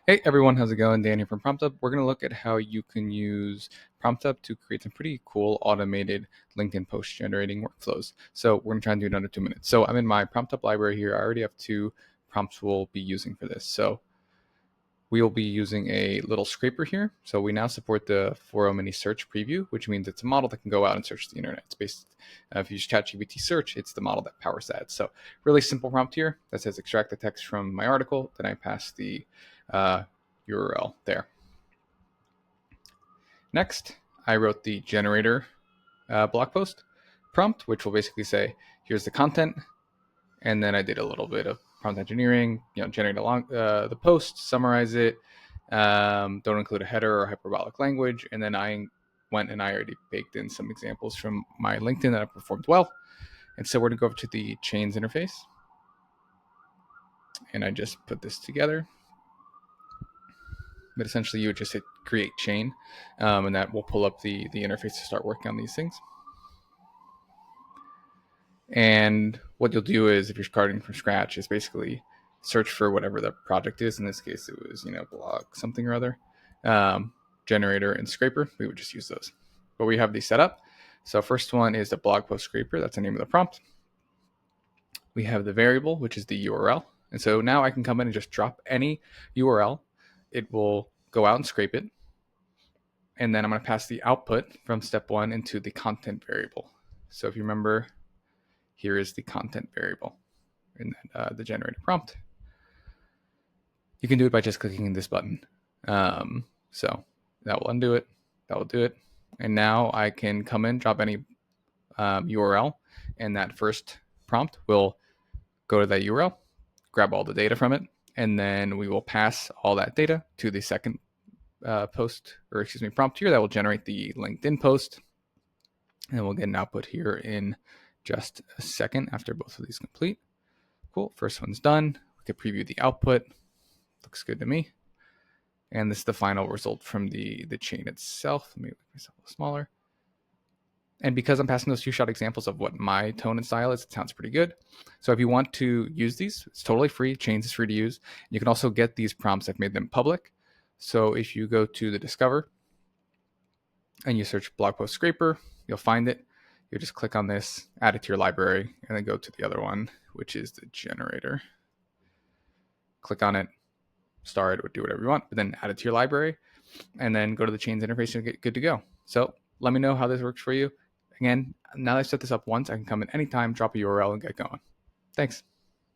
Hey everyone, how's it going? Dan here from PromptHub. We're going to look at how you can use PromptHub to create some pretty cool automated LinkedIn post generating workflows. So we're going to try and do it under 2 minutes. So I'm in my PromptHub library here. I already have two prompts we'll be using for this. So we'll be using a little scraper here. So we now support the 4.0 mini search preview, which means it's a model that can go out and search the internet. It's based, if you use ChatGPT search, it's the model that powers that. So really simple prompt here that says extract the text from my article. Then I pass the URL there. Next, I wrote the generator blog post prompt, which will basically say, here's the content. And then I did a little bit of prompt engineering, generate the post, summarize it, don't include a header or hyperbolic language. And then I went and I already baked in some examples from my LinkedIn that have performed well. And so we're going to go over to the chains interface. And I just put this together. But essentially you would just hit create chain, and that will pull up the interface to start working on these things. And what you'll do is, if you're starting from scratch, is basically search for whatever the project is. In this case, it was, blog something or other, generator and scraper. We would just use those. But we have these set up. So first one is the blog post scraper. That's the name of the prompt. We have the variable, which is the URL. And so now I can come in and just drop any URL. It will go out and scrape it. And then I'm going to pass the output from step one into the content variable. So if you remember, here is the content variable in the generated prompt. You can do it by just clicking this button. So that will undo it. That will do it. And now I can come in, drop any URL, and that first prompt will go to that URL, grab all the data from it, and then we will pass all that data to the second prompt here that will generate the LinkedIn post. And we'll get an output here in just a second after both of these complete. Cool, first one's done. We can preview the output. Looks good to me. And this is the final result from the chain itself. Let me make myself a little smaller. And because I'm passing those two-shot examples of what my tone and style is, it sounds pretty good. So if you want to use these, it's totally free. Chains is free to use. You can also get these prompts. I've made them public. So if you go to the Discover and you search blog post scraper, you'll find it. You just click on this, add it to your library, and then go to the other one, which is the generator. Click on it, star it, or do whatever you want, but then add it to your library, and then go to the chains interface and get good to go. So let me know how this works for you. Again, now that I've set this up once, I can come in anytime, drop a URL, and get going. Thanks.